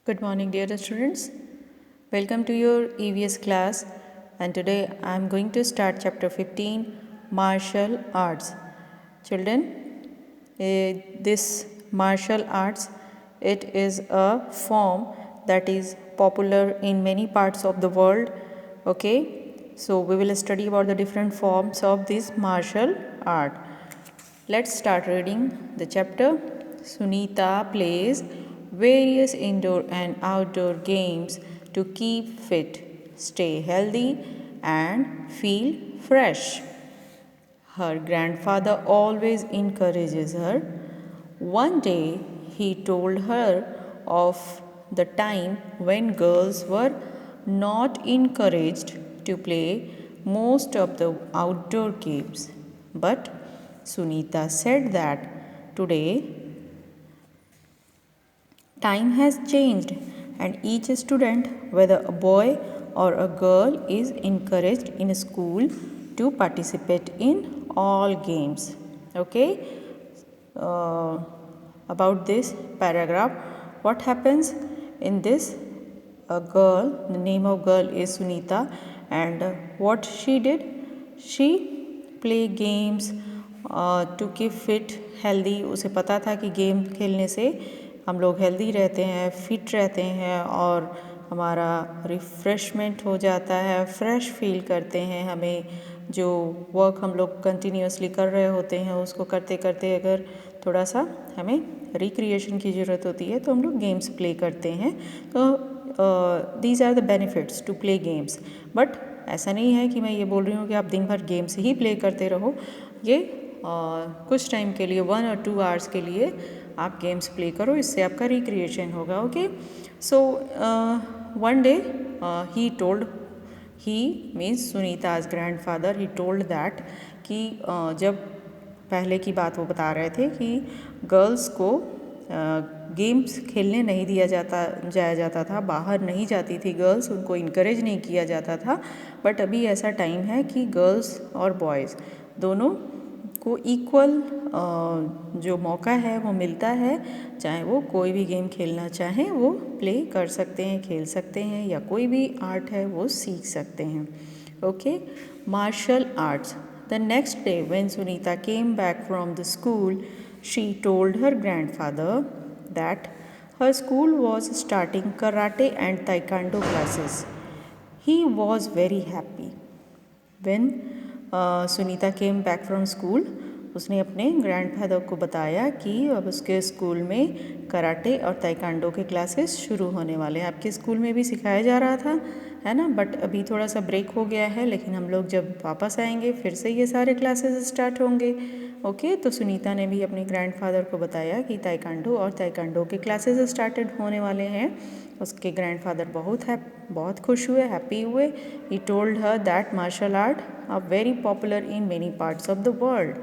Good morning, dear students. Welcome to your EVS class, and today I am going to start chapter 15 Martial Arts. Children, this martial arts, it is a form that is popular in many parts of the world. Okay, so we will study about the different forms of this martial art. Let's start reading the chapter. Sunita plays various indoor and outdoor games to keep fit, stay healthy, and feel fresh. Her grandfather always encourages her. One day, he told her of the time when girls were not encouraged to play most of the outdoor games. But Sunita said that today time has changed and each student, whether a boy or a girl, is encouraged in school to participate in all games. Okay, uh, about this paragraph, what happens in this? A girl, the name of girl is Sunita, and what she did? She play games to keep fit, healthy. उसे पता था कि game खेलने से हम लोग healthy रहते हैं, फिट रहते हैं और हमारा रिफ़्रेशमेंट हो जाता है, फ्रेश फील करते हैं. हमें जो वर्क हम लोग कंटिन्यूसली कर रहे होते हैं उसको करते करते अगर थोड़ा सा हमें रिक्रिएशन की ज़रूरत होती है तो हम लोग गेम्स प्ले करते हैं. तो these are the benefits to play games. But ऐसा नहीं है कि मैं ये बोल रही हूँ कि आप दिन भर गेम्स ही प्ले करते रहो. ये कुछ टाइम के लिए 1 और 2 आवर्स के लिए आप गेम्स प्ले करो, इससे आपका रिक्रिएशन होगा. Okay, so one day he told, he means Sunita's grandfather, he told that कि जब पहले की बात वो बता रहे थे कि गर्ल्स को गेम्स खेलने नहीं जाया जाता था, बाहर नहीं जाती थी गर्ल्स, उनको इनकरेज नहीं किया जाता था. बट अभी ऐसा टाइम है कि गर्ल्स और बॉयज़ दोनों को इक्वल जो मौका है वो मिलता है. चाहे वो कोई भी गेम खेलना चाहें वो प्ले कर सकते हैं, खेल सकते हैं, या कोई भी आर्ट है वो सीख सकते हैं. Okay, martial arts. The next day, when Sunita came back from the school, she told her grandfather that her school was starting karate and taekwondo classes. He was very happy. When Sunita came back from school, उसने अपने grandfather को बताया कि अब उसके school में karate और taekwondo के क्लासेस शुरू होने वाले हैं. आपके स्कूल में भी सिखाया जा रहा था, है ना, बट अभी थोड़ा सा ब्रेक हो गया है, लेकिन हम लोग जब वापस आएंगे फिर से ये सारे क्लासेस स्टार्ट होंगे. ओके, तो सुनीता ने भी अपने ग्रैंडफादर को बताया कि ताइक्वांडो और ताइक्वांडो के क्लासेस स्टार्टेड होने वाले हैं. उसके ग्रैंडफादर बहुत खुश हुए, हैप्पी हुए. He told her that martial art are very popular in many parts of the world.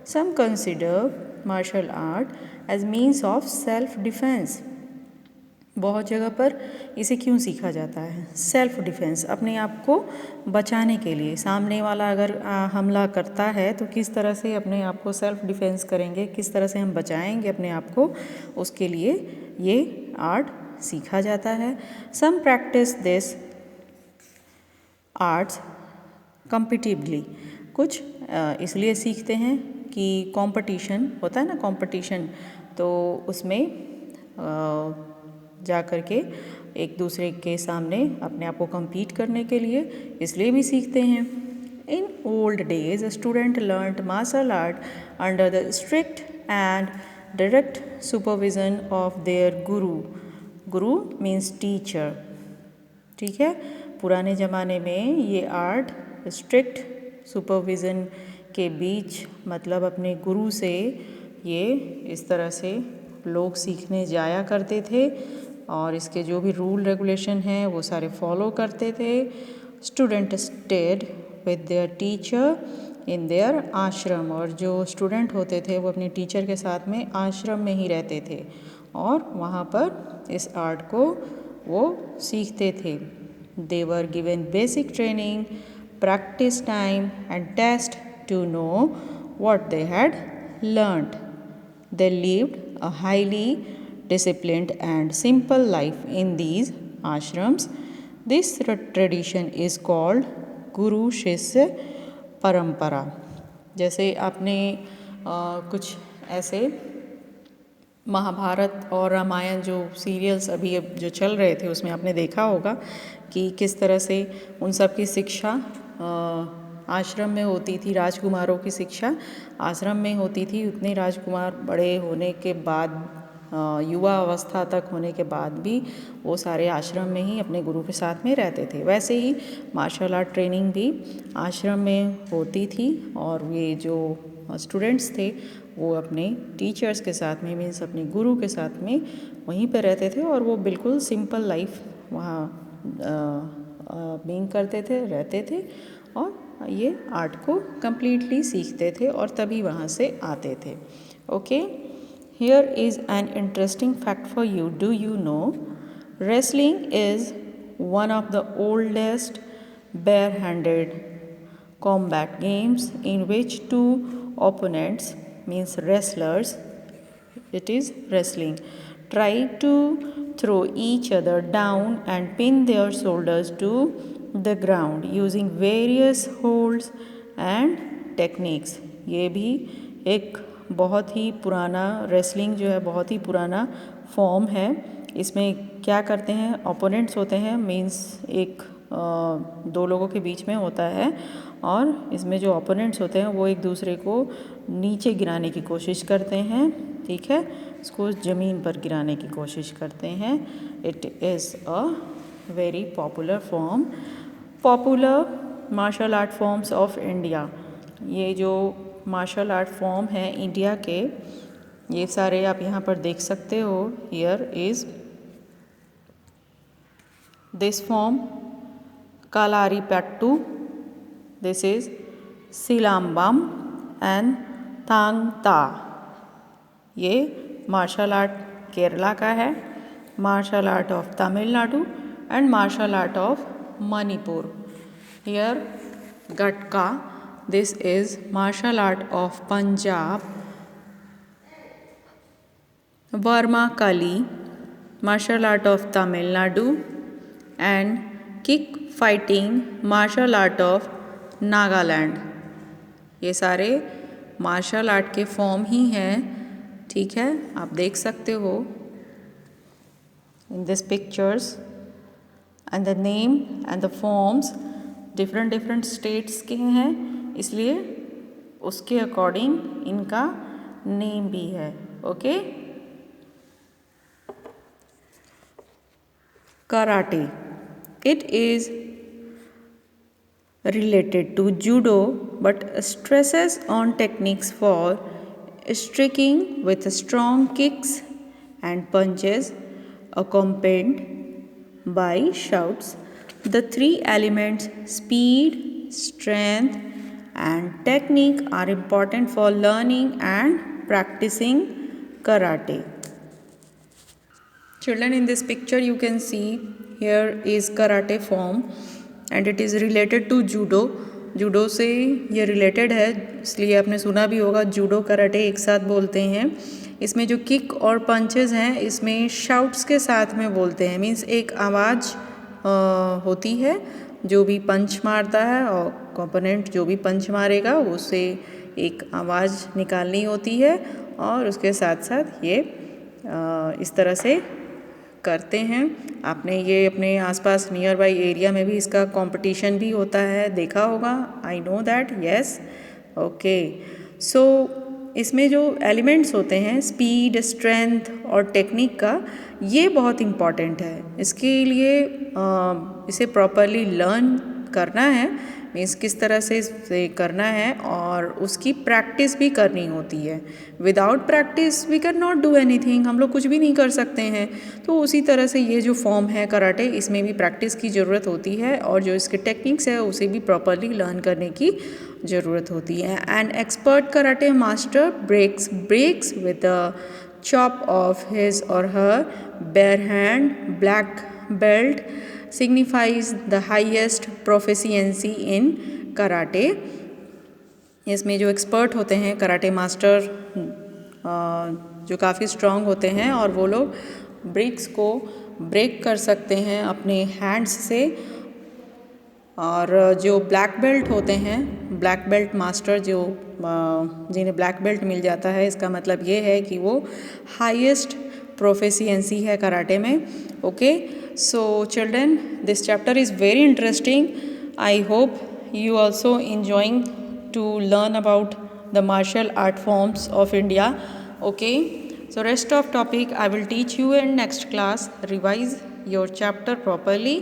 Some consider martial art as means of self defense. बहुत जगह पर इसे क्यों सीखा जाता है? सेल्फ डिफेंस, अपने आप को बचाने के लिए. सामने वाला अगर हमला करता है तो किस तरह से अपने आप को सेल्फ डिफेंस करेंगे, किस तरह से हम बचाएंगे अपने आप को, उसके लिए ये आर्ट सीखा जाता है. सम प्रैक्टिस दिस आर्ट्स कॉम्पिटिटिवली. कुछ इसलिए सीखते हैं कि कंपटीशन होता है ना, कंपटीशन, तो उसमें जा कर के एक दूसरे के सामने अपने आप को compete करने के लिए इसलिए भी सीखते हैं. In old days student learned martial art under the strict and direct supervision of their guru. Guru means teacher. ठीक है, पुराने ज़माने में ये आर्ट स्ट्रिक्ट सुपरविज़न के बीच, मतलब अपने गुरु से ये इस तरह से लोग सीखने जाया करते थे और इसके जो भी रूल रेगुलेशन हैं वो सारे फॉलो करते थे. Student stayed with their teacher in their आश्रम. और जो स्टूडेंट होते थे वो अपने टीचर के साथ में आश्रम में ही रहते थे और वहाँ पर इस आर्ट को वो सीखते थे. They were given basic training, practice time and test to know what they had learnt. They lived a highly disciplined and simple life in these ashrams. This tradition is called Guru Shishya Parampara. जैसे आपने कुछ ऐसे महाभारत और रामायण जो serials अभी अब जो चल रहे थे उसमें आपने देखा होगा कि किस तरह से उन सब की शिक्षा आश्रम में होती थी। राजकुमारों की शिक्षा आश्रम में होती थी। उतने राजकुमार बड़े होने के बाद युवा अवस्था तक होने के बाद भी वो सारे आश्रम में ही अपने गुरु के साथ में रहते थे। वैसे ही मार्शल आर्ट ट्रेनिंग भी आश्रम में होती थी और ये जो स्टूडेंट्स थे वो अपने टीचर्स के साथ में मीन्स अपने गुरु के साथ में वहीं पर रहते थे और वो बिल्कुल सिंपल लाइफ वहाँ बीइंग करते थे, रहते थे और ये आर्ट को कम्प्लीटली सीखते थे और तभी वहाँ से आते थे। Okay, here is an interesting fact for you. Do you know wrestling is one of the oldest bare-handed combat games in which two opponents means wrestlers, it is wrestling, try to throw each other down and pin their shoulders to the ground using various holds and techniques. ये भी एक बहुत ही पुराना wrestling जो है बहुत ही पुराना form है। इसमें क्या करते हैं, ओपोनेंट्स होते हैं मीन्स एक दो लोगों के बीच में होता है और इसमें जो ओपोनेंट्स होते हैं वो एक दूसरे को नीचे गिराने की कोशिश करते हैं, ठीक है, उसको ज़मीन पर गिराने की कोशिश करते हैं। It is a very popular martial art forms of India. ये जो मार्शल आर्ट फॉर्म है इंडिया के, ये सारे आप यहाँ पर देख सकते हो। Here is this form Kalaripattu, this is Silambam and Thang Ta। ये मार्शल आर्ट केरला का है, martial art of Tamil Nadu and martial art of Manipur. Here gatka, this is martial art of Punjab. Varma Kali, martial art of Tamil Nadu and kick fighting martial art of Nagaland. ये सारे martial art के form ही हैं, ठीक है, आप देख सकते हो in this pictures and the name and the forms different states के हैं, इसलिए उसके अकॉर्डिंग इनका नेम भी है। Okay, karate, it is related to judo but stresses on techniques for striking with strong kicks and punches accompanied by shouts. The three elements speed, strength and technique are important for learning and practicing karate. Children, in this picture you can see here is karate form and it is related to judo. Judo से ये related है, इसलिए आपने सुना भी होगा judo karate एक साथ बोलते हैं। इसमें जो किक और पंचेस हैं इसमें शाउट्स के साथ में बोलते हैं, मीन्स एक आवाज़ होती है जो भी पंच मारता है और कंपोनेंट जो भी पंच मारेगा उससे एक आवाज़ निकालनी होती है और उसके साथ साथ ये इस तरह से करते हैं। आपने ये अपने आसपास नियर बाई एरिया में भी इसका कंपटीशन भी होता है, देखा होगा, I know that, yes. Okay, so इसमें जो एलिमेंट्स होते हैं स्पीड, स्ट्रेंथ और टेक्निक का, ये बहुत इम्पॉर्टेंट है। इसके लिए इसे प्रॉपरली लर्न करना है, मीन्स किस तरह से इसे करना है और उसकी प्रैक्टिस भी करनी होती है। Without practice we can not do anything, हम लोग कुछ भी नहीं कर सकते हैं। तो उसी तरह से ये जो फॉर्म है कराटे, इसमें भी प्रैक्टिस की ज़रूरत होती है और जो इसके टेक्निक्स है उसे भी प्रॉपरली लर्न करने की ज़रूरत होती है। An expert karate master breaks with a chop of his or her bare hand. Black belt signifies the highest proficiency in karate. इसमें जो एक्सपर्ट होते हैं कराटे मास्टर जो काफ़ी स्ट्रॉन्ग होते हैं और वो लोग ब्रिक्स को ब्रेक कर सकते हैं अपने हैंड्स से। और जो ब्लैक बेल्ट होते हैं, ब्लैक बेल्ट मास्टर जो जिन्हें ब्लैक बेल्ट मिल जाता है, इसका मतलब ये है कि वो हाईएस्ट प्रोफिशिएंसी है कराटे में। Okay, so children, this chapter is very interesting. I hope you also enjoying to learn about the martial art forms of India. Okay, so rest of topic I will teach you in next class. Revise your chapter properly.